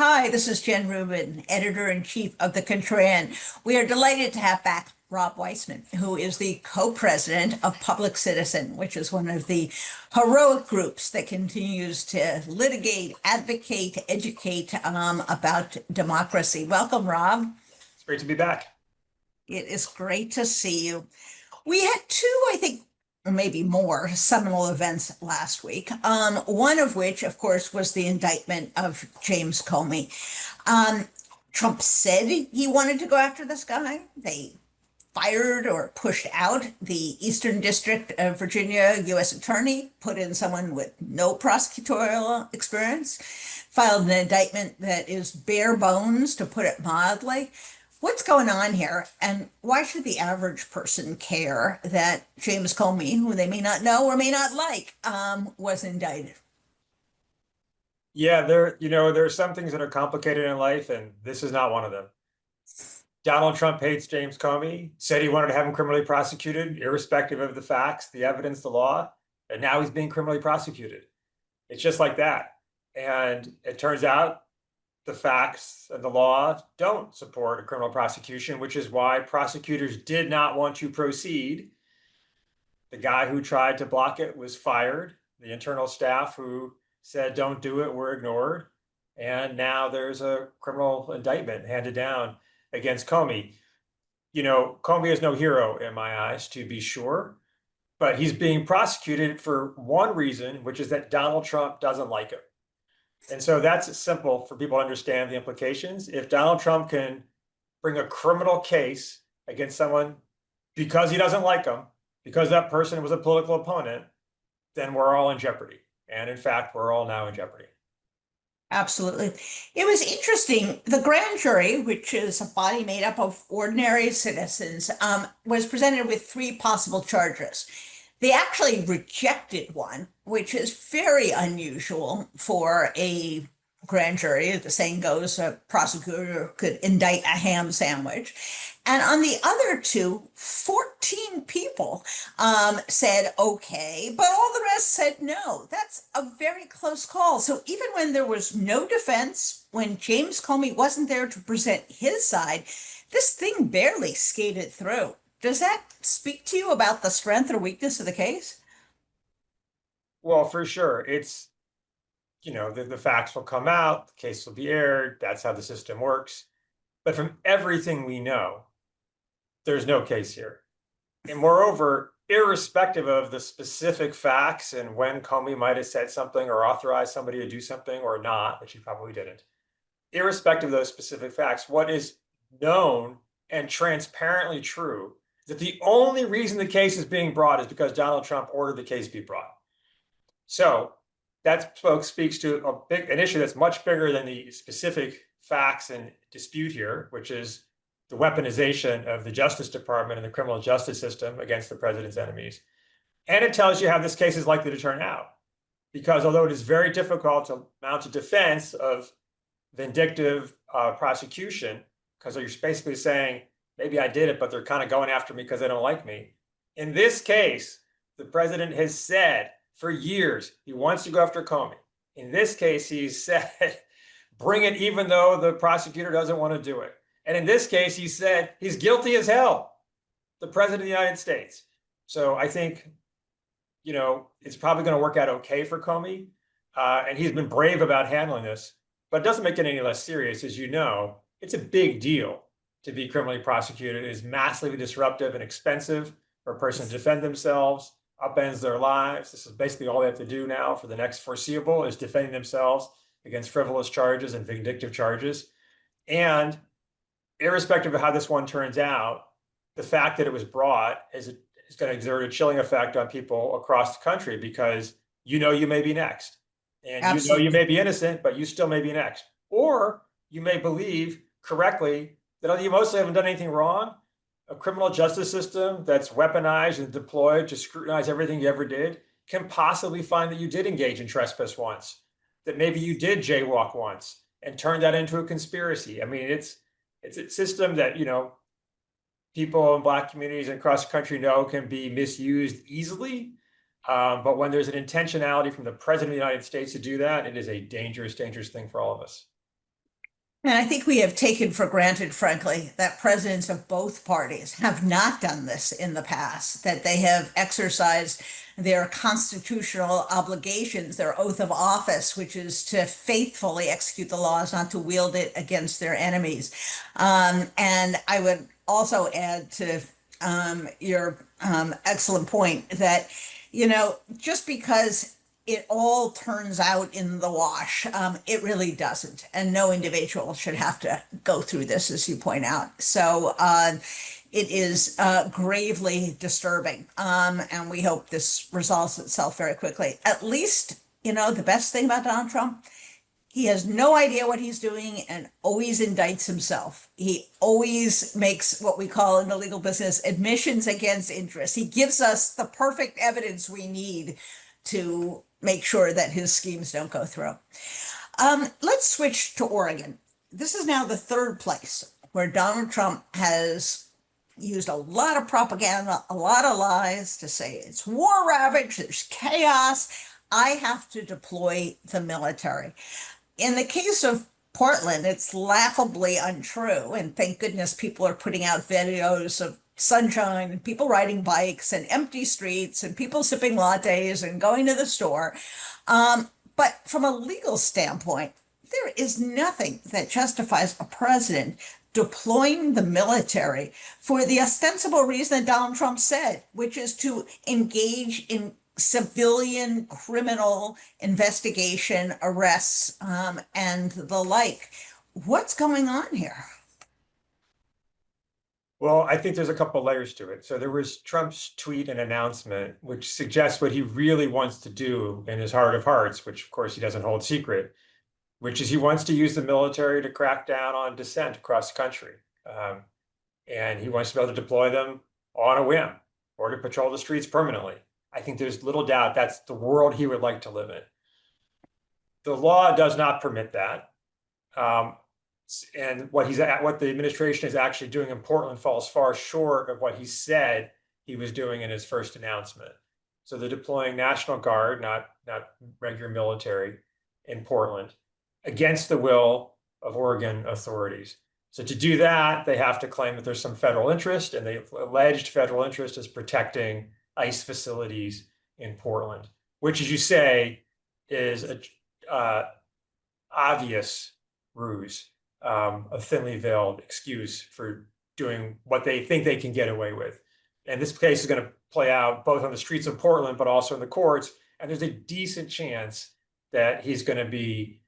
Hi, this is Jen Rubin, editor-in-chief of the Contrarian. We are delighted to have back Rob Weissman, who is the co-president of Public Citizen, which is one of the heroic groups that continues to litigate, advocate, educate about democracy. Welcome, Rob. It's great to be back. It is great to see you. We had two, I think, or maybe more seminal events last week. One of which, of course, was the indictment of James Comey. Um, Trump said he wanted to go after this guy. They fired or pushed out the Eastern District of Virginia U.S. attorney, put in someone with no prosecutorial experience, filed an indictment that is bare bones, to put it mildly. What's going on here, and why should the average person care that James Comey, who they may not know or may not like, was indicted? Yeah, there are some things that are complicated in life, and this is not one of them. Donald Trump hates James Comey, said he wanted to have him criminally prosecuted, irrespective of the facts, the evidence, the law, and now he's being criminally prosecuted. It's just like that. And it turns out the facts and the law don't support a criminal prosecution, which is why prosecutors did not want to proceed. The guy who tried to block it was fired. The internal staff who said don't do it were ignored. And now there's a criminal indictment handed down against Comey. Comey is no hero in my eyes, to be sure, but he's being prosecuted for one reason, which is that Donald Trump doesn't like him. And so that's simple for people to understand the implications. If Donald Trump can bring a criminal case against someone because he doesn't like them, because that person was a political opponent, then we're all in jeopardy. And in fact, we're all now in jeopardy. Absolutely. It was interesting. The grand jury, which is a body made up of ordinary citizens, was presented with three possible charges. They actually rejected one, which is very unusual for a grand jury. The saying goes, a prosecutor could indict a ham sandwich. And on the other two, 14 people said okay, but all the rest said no. That's a very close call. So even when there was no defense, when James Comey wasn't there to present his side, this thing barely skated through. Does that speak to you about the strength or weakness of the case? Well, for sure. The facts will come out, the case will be aired. That's how the system works. But from everything we know, there's no case here. And moreover, irrespective of the specific facts and when Comey might have said something or authorized somebody to do something or not, which he probably didn't, irrespective of those specific facts, what is known and transparently true is that the only reason the case is being brought is because Donald Trump ordered the case be brought. So that speaks to an issue that's much bigger than the specific facts and dispute here, which is the weaponization of the Justice Department and the criminal justice system against the president's enemies. And it tells you how this case is likely to turn out. Because although it is very difficult to mount a defense of vindictive prosecution, because you're basically saying, maybe I did it, but they're kind of going after me because they don't like me. In this case, the president has said for years he wants to go after Comey. In this case, he said, bring it even though the prosecutor doesn't want to do it. And in this case, he said he's guilty as hell, the president of the United States. So I think, it's probably going to work out okay for Comey. And he's been brave about handling this, but it doesn't make it any less serious. As you know, it's a big deal to be criminally prosecuted. It is massively disruptive and expensive for a person to defend themselves, upends their lives. This is basically all they have to do now for the next foreseeable is defending themselves against frivolous charges and vindictive charges. And irrespective of how this one turns out, the fact that it was brought is going to exert a chilling effect on people across the country because you may be next. And Absolutely. you may be innocent, but you still may be next. Or you may believe correctly that you mostly haven't done anything wrong. A criminal justice system that's weaponized and deployed to scrutinize everything you ever did can possibly find that you did engage in trespass once, that maybe you did jaywalk once and turn that into a conspiracy. I mean, it's a system that, people in Black communities across the country know can be misused easily. But when there's an intentionality from the president of the United States to do that, it is a dangerous, dangerous thing for all of us. And I think we have taken for granted, frankly, that presidents of both parties have not done this in the past, that they have exercised their constitutional obligations, their oath of office, which is to faithfully execute the laws, not to wield it against their enemies. And I would also add to your excellent point that, just because it all turns out in the wash. It really doesn't. And no individual should have to go through this, as you point out. So it is gravely disturbing. And we hope this resolves itself very quickly. At least, the best thing about Donald Trump, he has no idea what he's doing and always indicts himself. He always makes what we call in the legal business admissions against interest. He gives us the perfect evidence we need to make sure that his schemes don't go through. Let's switch to Oregon. This is now the third place where Donald Trump has used a lot of propaganda, a lot of lies to say it's war ravaged, there's chaos. I have to deploy the military. In the case of Portland, it's laughably untrue. And thank goodness people are putting out videos of sunshine and people riding bikes and empty streets and people sipping lattes and going to the store. But from a legal standpoint, there is nothing that justifies a president deploying the military for the ostensible reason that Donald Trump said, which is to engage in civilian criminal investigation, arrests, and the like. What's going on here? Well, I think there's a couple layers to it. So there was Trump's tweet and announcement, which suggests what he really wants to do in his heart of hearts, which of course he doesn't hold secret, which is he wants to use the military to crack down on dissent across the country. And he wants to be able to deploy them on a whim or to patrol the streets permanently. I think there's little doubt that's the world he would like to live in. The law does not permit that. And what the administration is actually doing in Portland falls far short of what he said he was doing in his first announcement. So they're deploying National Guard, not regular military, in Portland against the will of Oregon authorities. So to do that, they have to claim that there's some federal interest, and the alleged federal interest is protecting ICE facilities in Portland, which, as you say, is a obvious ruse, a thinly veiled excuse for doing what they think they can get away with. And this case is going to play out both on the streets of Portland, but also in the courts. And there's a decent chance that he's going to be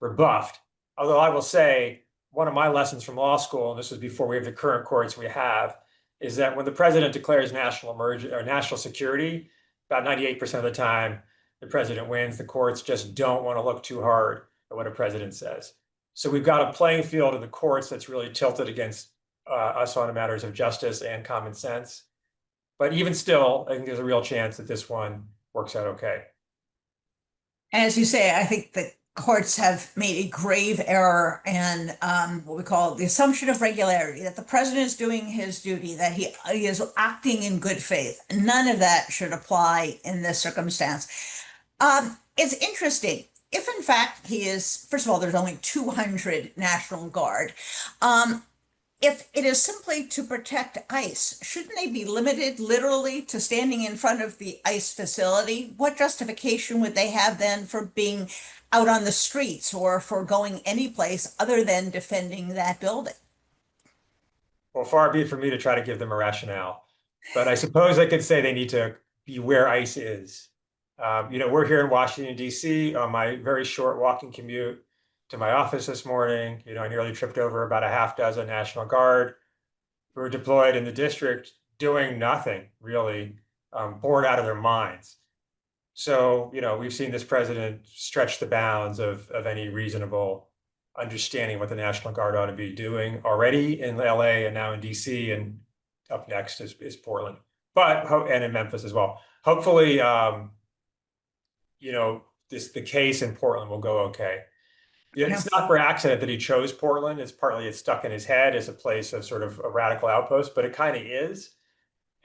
rebuffed. Although I will say, one of my lessons from law school, and this was before we have the current courts we have, is that when the president declares national emergency or national security, about 98% of the time, the president wins. The courts just don't want to look too hard at what a president says. So we've got a playing field in the courts that's really tilted against us on matters of justice and common sense. But even still, I think there's a real chance that this one works out okay. As you say, I think the courts have made a grave error in what we call the assumption of regularity, that the president is doing his duty, that he is acting in good faith. None of that should apply in this circumstance. It's interesting. If in fact he is, first of all, there's only 200 National Guard. If it is simply to protect ICE, shouldn't they be limited literally to standing in front of the ICE facility? What justification would they have then for being out on the streets or for going any place other than defending that building? Well, far be it from me to try to give them a rationale, but I suppose I could say they need to be where ICE is. We're here in Washington, D.C. on my very short walking commute to my office this morning. I nearly tripped over about a half dozen National Guard who were deployed in the district doing nothing, really, bored out of their minds. So, we've seen this president stretch the bounds of any reasonable understanding what the National Guard ought to be doing already in LA and now in DC, and up next is Portland, and in Memphis as well. Hopefully, the case in Portland will go okay. It's not for accident that he chose Portland. It's partly it's stuck in his head as a place of sort of a radical outpost, but it kind of is.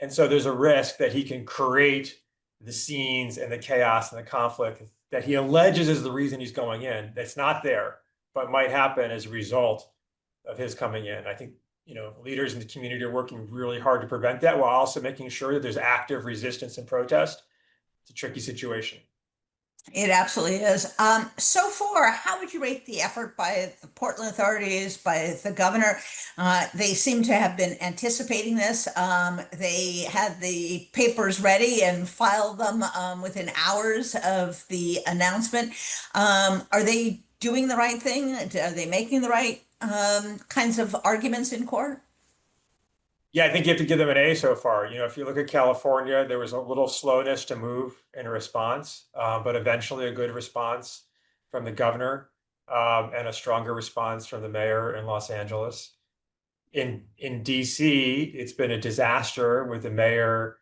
And so there's a risk that he can create the scenes and the chaos and the conflict that he alleges is the reason he's going in. That's not there, but might happen as a result of his coming in. I think, leaders in the community are working really hard to prevent that while also making sure that there's active resistance and protest. It's a tricky situation. It absolutely is. So far, how would you rate the effort by the Portland authorities, by the governor? They seem to have been anticipating this. They had the papers ready and filed them within hours of the announcement. Are they doing the right thing? Are they making the right kinds of arguments in court? Yeah, I think you have to give them an A so far. If you look at California, there was a little slowness to move in response, but eventually a good response from the governor, and a stronger response from the mayor in Los Angeles. In DC, it's been a disaster with the mayor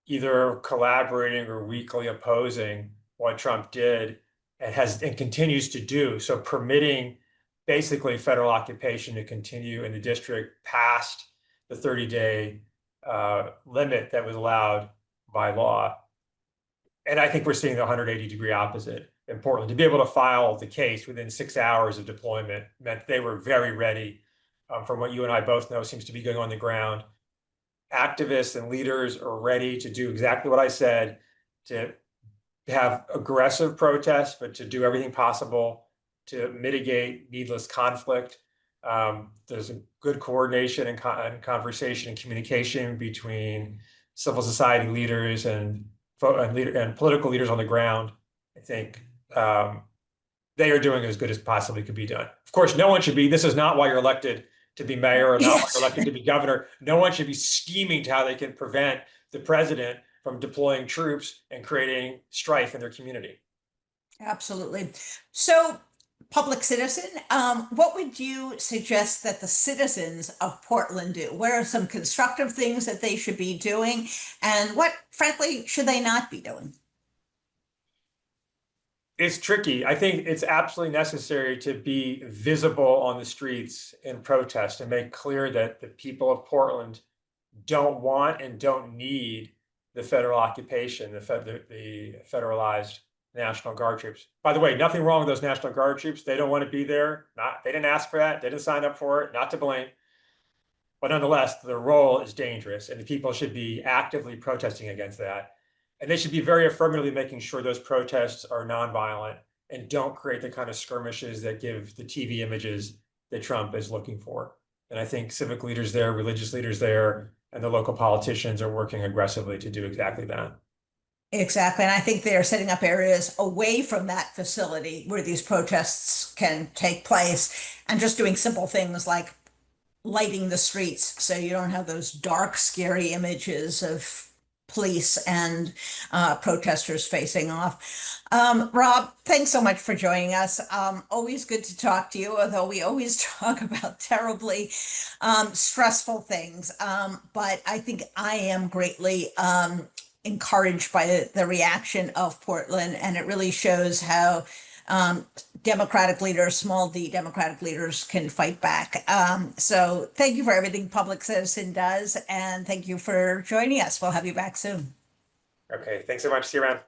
either collaborating or weakly opposing what Trump did and continues to do. So permitting basically federal occupation to continue in the district past the 30-day limit that was allowed by law. And I think we're seeing the 180-degree opposite in Portland. To be able to file the case within 6 hours of deployment meant they were very ready. From what you and I both know seems to be going on the ground. Activists and leaders are ready to do exactly what I said, to have aggressive protests, but to do everything possible to mitigate needless conflict. There's a good coordination and conversation and communication between civil society leaders and political leaders on the ground. I think they are doing as good as possibly could be done. Of course, no one should be. This is not why you're elected to be mayor, or not why you're elected to be governor. No one should be scheming to how they can prevent the president from deploying troops and creating strife in their community. Absolutely. So, public citizen, what would you suggest that the citizens of Portland do? What are some constructive things that they should be doing? And what, frankly, should they not be doing? It's tricky. I think it's absolutely necessary to be visible on the streets in protest and make clear that the people of Portland don't want and don't need the federal occupation, the federalized National Guard troops. By the way, nothing wrong with those National Guard troops. They don't want to be there. They didn't ask for that. They didn't sign up for it. Not to blame. But nonetheless, the role is dangerous, and the people should be actively protesting against that. And they should be very affirmatively making sure those protests are nonviolent and don't create the kind of skirmishes that give the TV images that Trump is looking for. And I think civic leaders there, religious leaders there, and the local politicians are working aggressively to do exactly that. Exactly. And I think they are setting up areas away from that facility where these protests can take place and just doing simple things like lighting the streets so you don't have those dark, scary images of police and protesters facing off. Rob, thanks so much for joining us. Always good to talk to you, although we always talk about terribly stressful things. But I think I am greatly encouraged by the reaction of Portland, and it really shows how Democratic leaders, small d Democratic leaders, can fight back. So thank you for everything Public Citizen does, and thank you for joining us. We'll have you back soon. Okay, thanks so much. See you around.